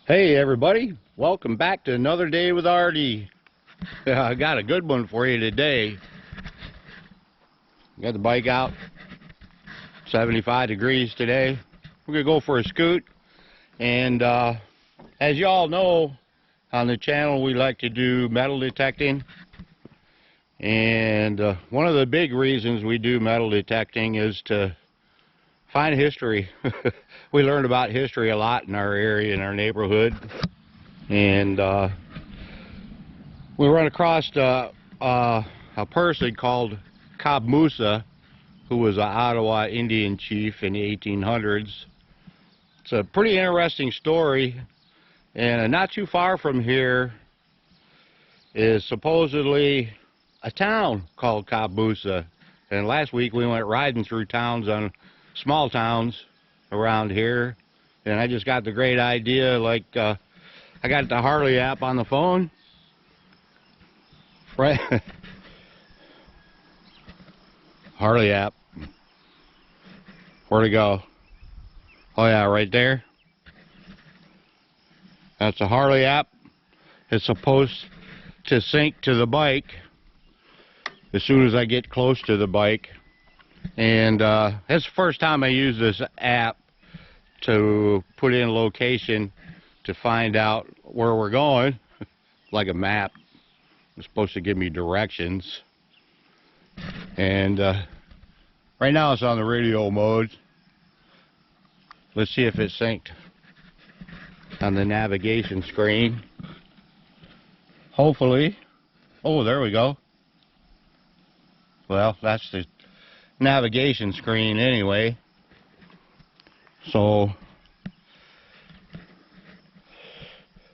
Hey everybody, welcome back to another day with Artie. I got a good one for you today. Got the bike out, 75 degrees today. We're gonna go for a scoot, and as you all know, on the channel we like to do metal detecting, and one of the big reasons we do metal detecting is to find history. We learned about history a lot in our area, in our neighborhood, and we run across a person called Cobmoosa, who was an Ottawa Indian chief in the 1800s. It's a pretty interesting story, and not too far from here is supposedly a town called Cobmoosa. And last week we went riding through towns, on small towns around here, and I just got the great idea, like I got the Harley app on the phone, right? Harley app, where'd it go? Oh yeah, right there. That's a Harley app. It's supposed to sync to the bike as soon as I get close to the bike. And it's the first time I use this app to put in location to find out where we're going, like a map. It's supposed to give me directions. And right now it's on the radio mode. Let's see if it's synced on the navigation screen. Hopefully. Oh, there we go. Well, that's the navigation screen anyway. So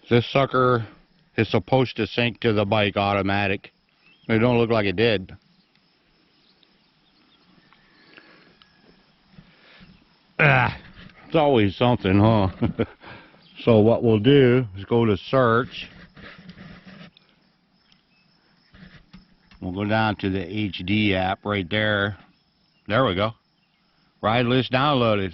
this sucker is supposed to sync to the bike automatic. It don't look like it did. It's always something, huh? So what we'll do is go to search. We'll go down to the HD app right there. There we go. Ride list downloaded.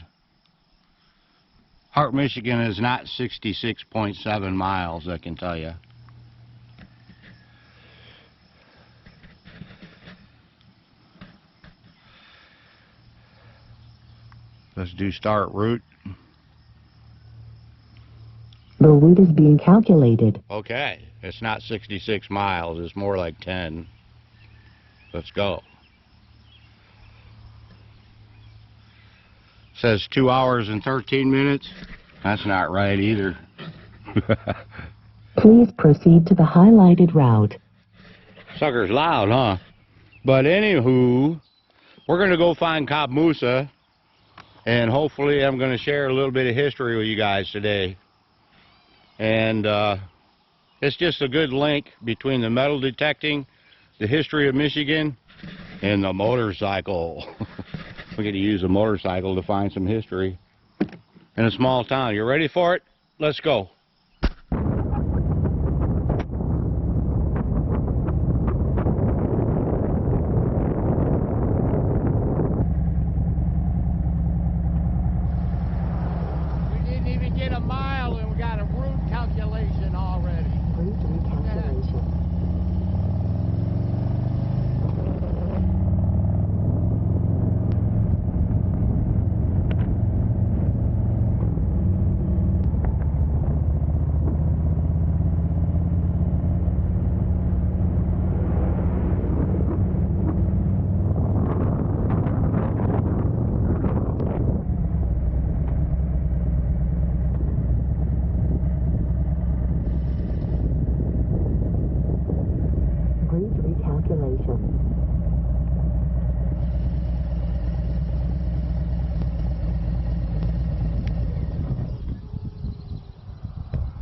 Hart, Michigan is not 66.7 miles, I can tell you. Let's do start route. The route is being calculated. Okay, it's not 66 miles, it's more like 10. Let's go. Says 2 hours and 13 minutes. That's not right either. Please proceed to the highlighted route. Sucker's loud, huh? But anywho, we're going to go find Cobmoosa, and hopefully I'm going to share a little bit of history with you guys today. And it's just a good link between the metal detecting, the history of Michigan, and the motorcycle. We're going to use a motorcycle to find some history in a small town. You ready for it? Let's go. We didn't even get a mile and we got a route calculation already. Route recalculation.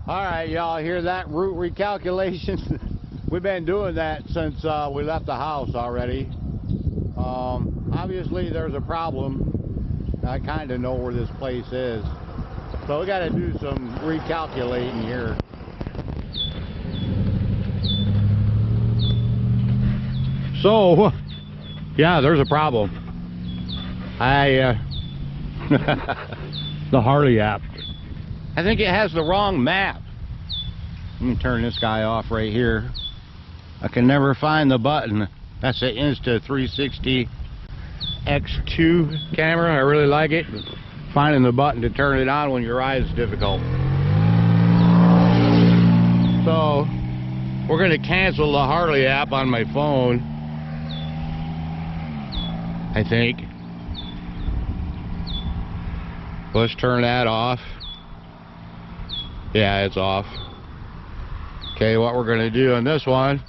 Alright, y'all hear that route recalculation? We've been doing that since we left the house already. Obviously there's a problem. I kind of know where this place is. So we got to do some recalculating here. So, yeah, there's a problem. The Harley app. I think it has the wrong map. Let me turn this guy off right here. I can never find the button. That's the Insta360 X2 camera. I really like it. Finding the button to turn it on when you ride is difficult. So we're going to cancel the Harley app on my phone, I think. Let's turn that off. Yeah, it's off. Okay, what we're going to do on this one,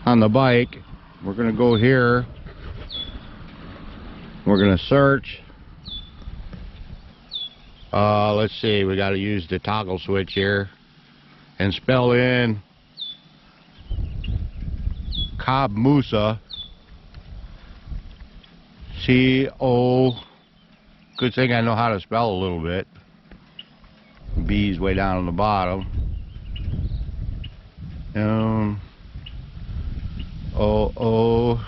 on the bike, we're going to go here. We're going to search. Let's see, we got to use the toggle switch here and spell in Cobmoosa. C-O. Good thing I know how to spell a little bit. B's way down on the bottom. O-O.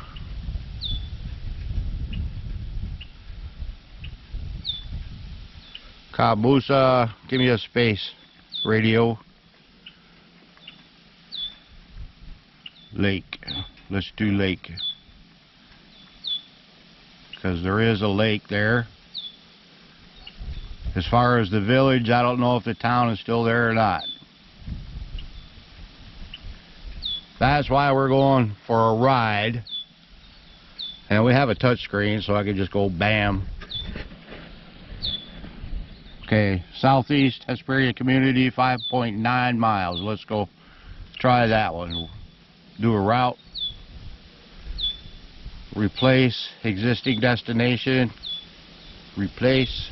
Cobmoosa. Give me a space. Radio. Lake. Let's do lake. Because there is a lake there. As far as the village, I don't know if the town is still there or not. That's why we're going for a ride. And we have a touch screen, so I can just go bam. Okay, southeast Hesperia community, 5.9 miles. Let's go try that one. Do a route. Replace existing destination. Replace.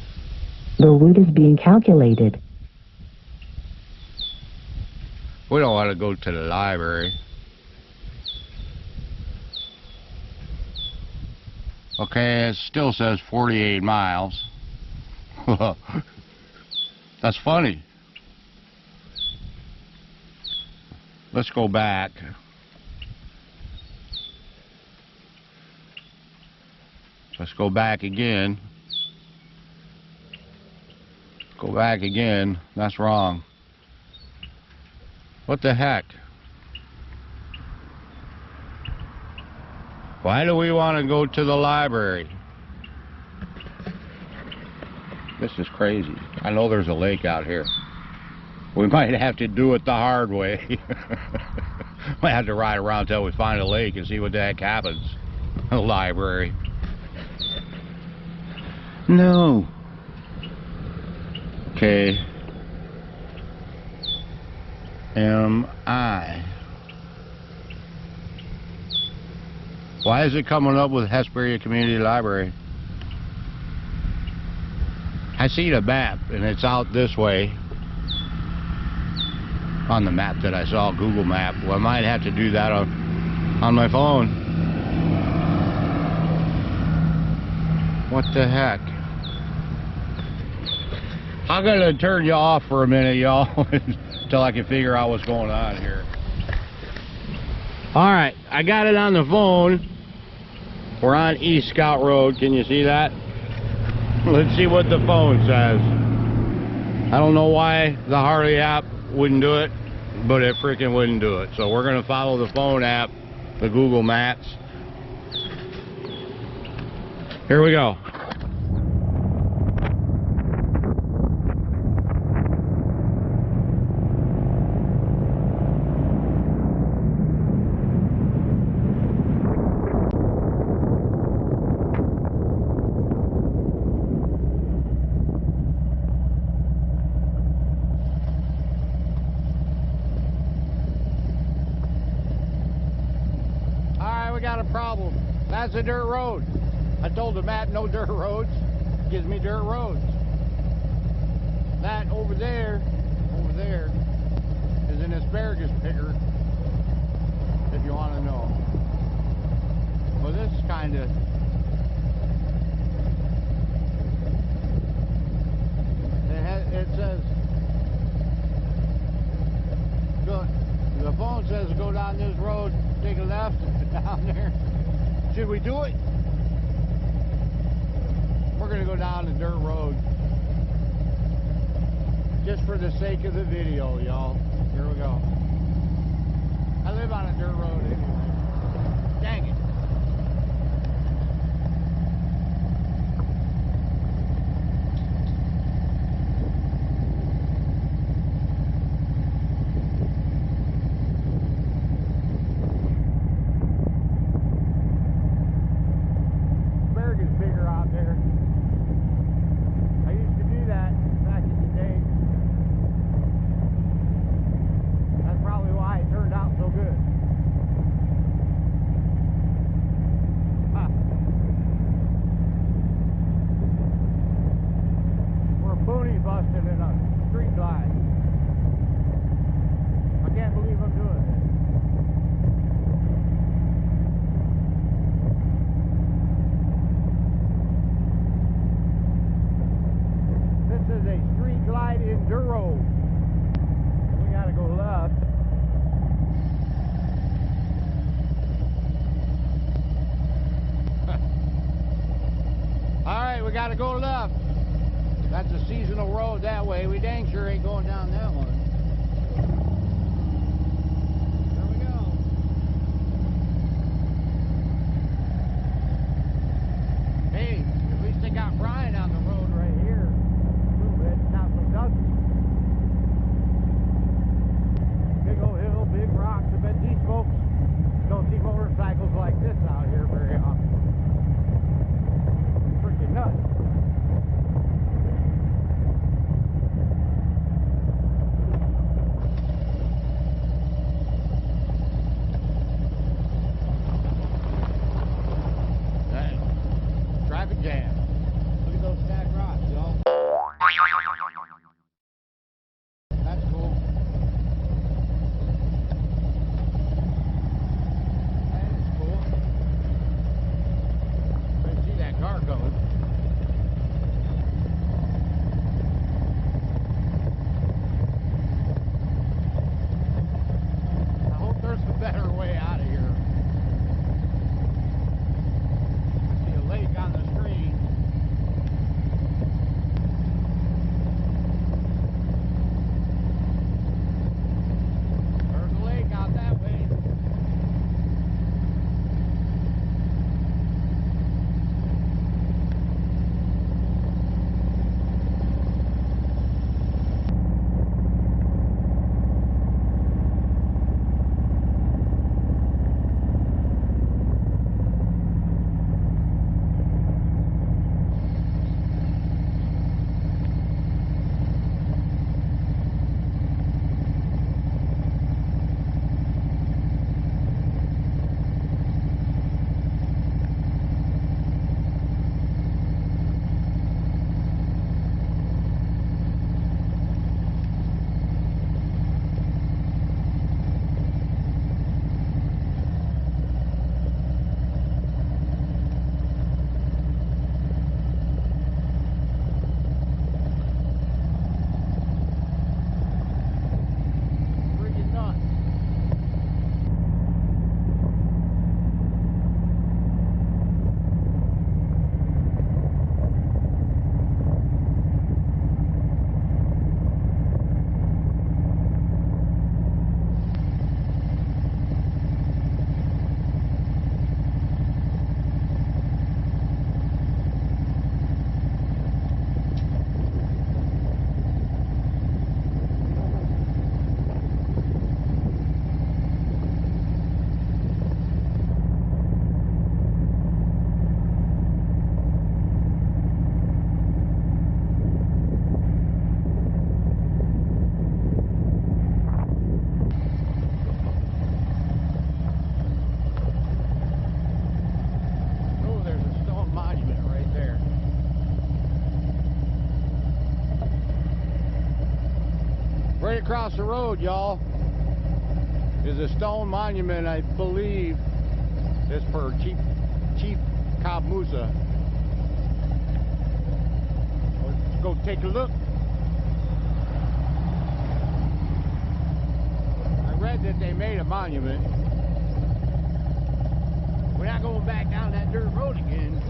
The route is being calculated. We don't want to go to the library. Okay, it still says 48 miles. That's funny. Let's go back. Let's go back again. Go back again. That's wrong. What the heck? Why do we want to go to the library? This is crazy. I know there's a lake out here. We might have to do it the hard way. Might have to ride around till we find a lake and see what the heck happens. A library. No. Okay. M-I. Why is it coming up with Hesperia Community Library? I see the map and it's out this way on the map that I saw, Google Map. Well, I might have to do that on my phone. What the heck? I'm gonna turn you off for a minute, y'all, until I can figure out what's going on here. Alright, I got it on the phone. We're on East Scout Road. Can you see that? Let's see what the phone says. I don't know why the Harley app wouldn't do it, but it freaking wouldn't do it. So we're gonna follow the phone app, the Google Maps. Here we go. Got a problem. That's a dirt road. I told the map no dirt roads. Gives me dirt roads. That over there is an asparagus picker, if you want to know. Well, this is kind of it says go, the phone says go down this road, take a left down there. Should we do it? We're gonna go down the dirt road. just for the sake of the video, y'all. Here we go. I live on a dirt road anyway. Dang it. We gotta go left. That's a seasonal road that way. We dang sure ain't going down that one. There we go. Hey, at least they got Brian on the road right here. A little bit, not so dusty. Big old hill, big rocks. I bet these folks don't see motorcycles like this out here very often. Nuts. Dang. Traffic jam. Look at those stacked rocks, y'all. That's cool. That is cool. I didn't see that car coming. Better way out of here. I see a lake on the screen. There's a lake out that way. Right across the road, y'all, is a stone monument, I believe. It's for Chief Cobmoosa. Let's go take a look. I read that they made a monument. We're not going back down that dirt road again.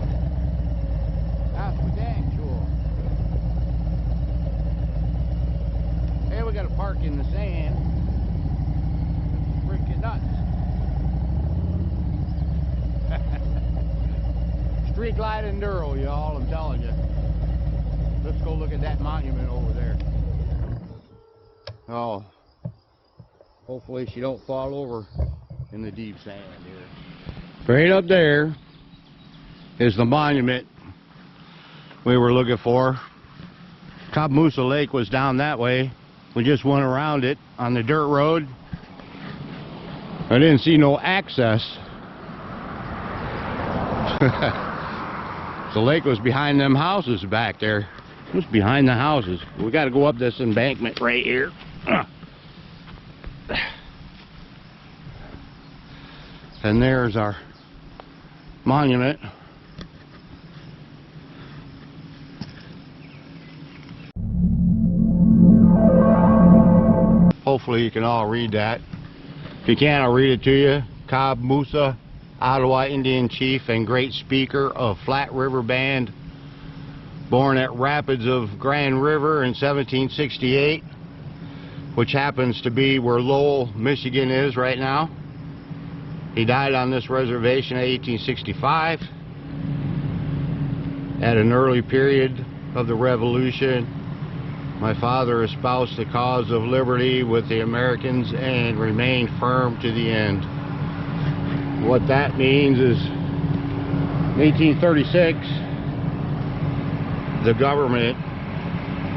That's for dang sure. Hey, we got to park in the sand. Freaking nuts. Street light enduro, y'all, I'm telling you. Let's go look at that monument over there. Oh, hopefully she don't fall over in the deep sand here. Right up there is the monument we were looking for. Cobmoosa Lake was down that way. We just went around it on the dirt road. I didn't see no access. The lake was behind them houses back there. It was behind the houses. We got to go up this embankment right here. And there's our monument. Hopefully you can all read that. If you can't, I'll read it to you. Cobmoosa, Ottawa Indian chief and great speaker of Flat River Band, born at Rapids of Grand River in 1768, which happens to be where Lowell, Michigan is right now. He died on this reservation in 1865 at an early period of the Revolution. My father espoused the cause of liberty with the Americans and remained firm to the end. What that means is, in 1836, the government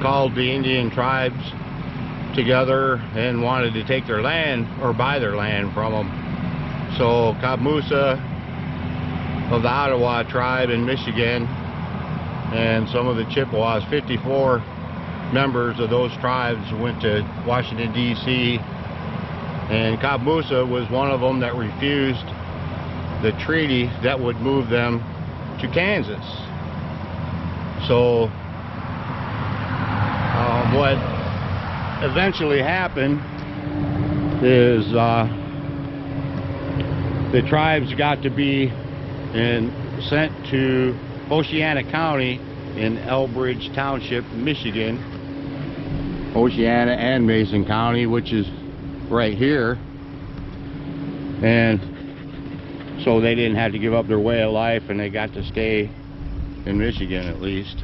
called the Indian tribes together and wanted to take their land or buy their land from them. So Cobmoosa of the Ottawa tribe in Michigan and some of the Chippewas, 54 members of those tribes went to Washington, D.C. and Cobmoosa was one of them that refused the treaty that would move them to Kansas. So what eventually happened is the tribes got to be sent to Oceana County in Elbridge Township, Michigan. Oceana and Mason County, which is right here. And so they didn't have to give up their way of life, and they got to stay in Michigan at least.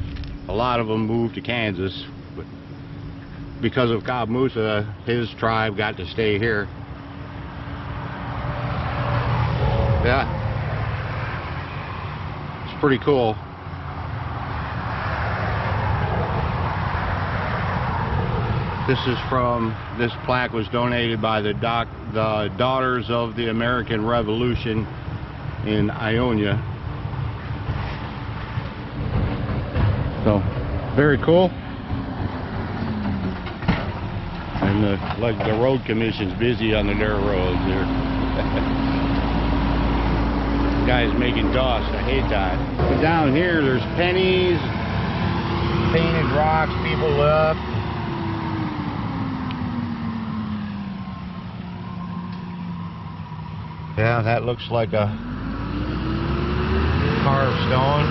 A lot of them moved to Kansas, but because of Cobmoosa, his tribe got to stay here. Yeah, it's pretty cool. This plaque was donated by the Daughters of the American Revolution in Ionia. So, very cool. And the road commission's busy on the dirt roads here. Guys making dust, I hate that. But down here there's pennies, painted rocks people left. Yeah, that looks like a carved stone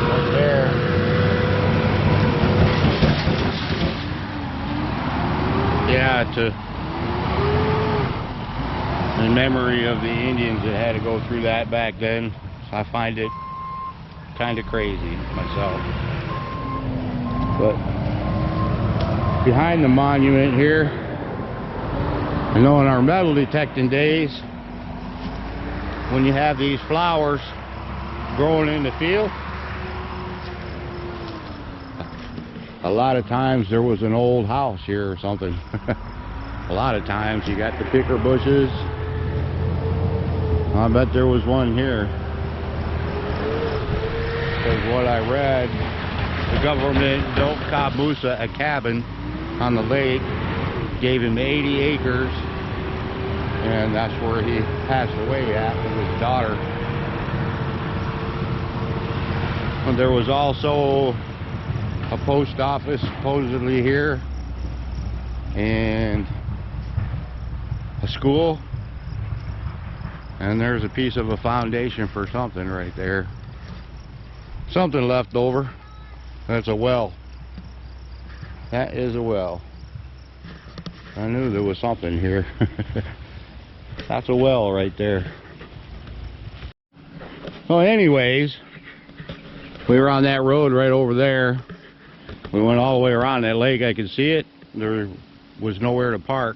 right there. Yeah, in memory of the Indians that had to go through that back then. So I find it kind of crazy myself. But behind the monument here, I know in our metal detecting days, when you have these flowers growing in the field, a lot of times there was an old house here or something. A lot of times you got the picker bushes. I bet there was one here. Because what I read, the government built Cobmoosa a cabin on the lake, gave him 80 acres, and that's where he passed away at with his daughter. And there was also a post office supposedly here, and a school, and there's a piece of a foundation for something right there. Something left over. That's a well. That is a well. I knew there was something here. That's a well right there. So anyways, we were on that road right over there. We went all the way around that lake. I could see it. There was nowhere to park.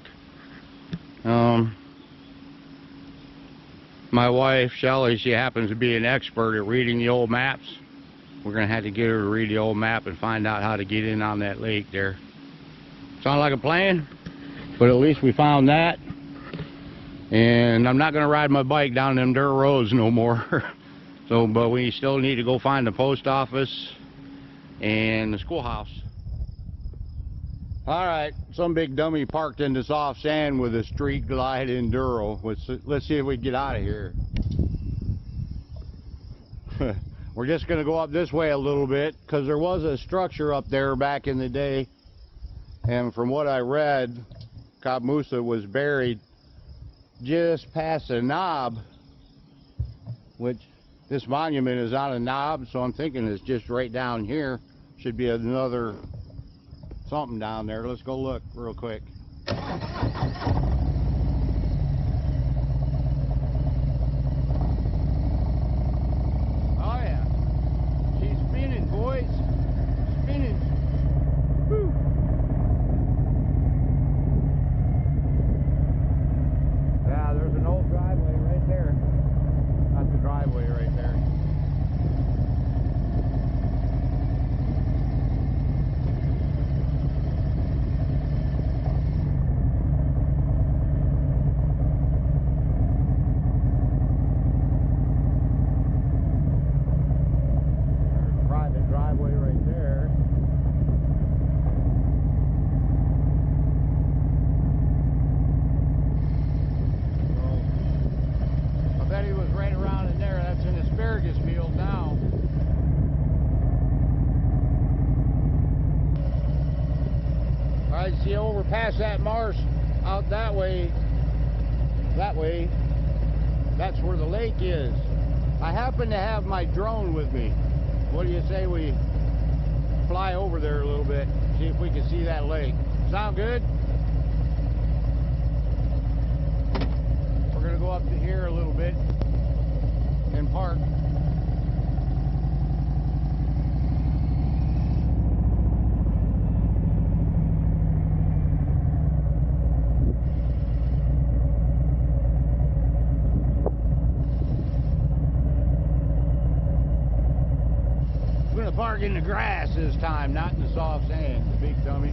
My wife, Shelley, she happens to be an expert at reading the old maps. We're going to have to get her to read the old map and find out how to get in on that lake there. Sound like a plan? But at least we found that. And I'm not going to ride my bike down them dirt roads no more. So, but we still need to go find the post office and the schoolhouse. Alright, some big dummy parked in the soft sand with a Street Glide Enduro. Let's see if we can get out of here. We're just going to go up this way a little bit because there was a structure up there back in the day. And from what I read, Cobmoosa was buried just past a knob, which this monument is on a knob, so I'm thinking it's just right down here. Should be another something down there. Let's go look real quick. Oh yeah, she's spinning, boys, spinning. Woo. Yeah, there's an old driveway right there. That's the driveway right there. See over past that marsh out that way, that's where the lake is. I happen to have my drone with me. What do you say we fly over there a little bit, see if we can see that lake? Sound good? We're gonna go up to here a little bit and park. Park in the grass this time, not in the soft sand, the big dummy.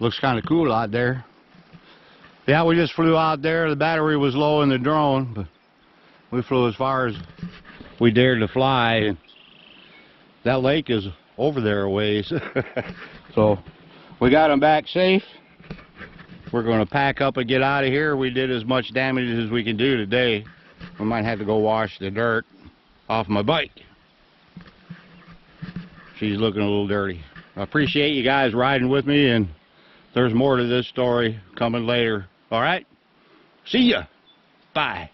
Looks kind of cool out there. Yeah, we just flew out there. The battery was low in the drone, but we flew as far as we dared to fly. And that lake is over there a ways. So we got them back safe. We're going to pack up and get out of here. We did as much damage as we can do today. We might have to go wash the dirt off my bike. She's looking a little dirty. I appreciate you guys riding with me, and there's more to this story coming later. All right? See ya. Bye.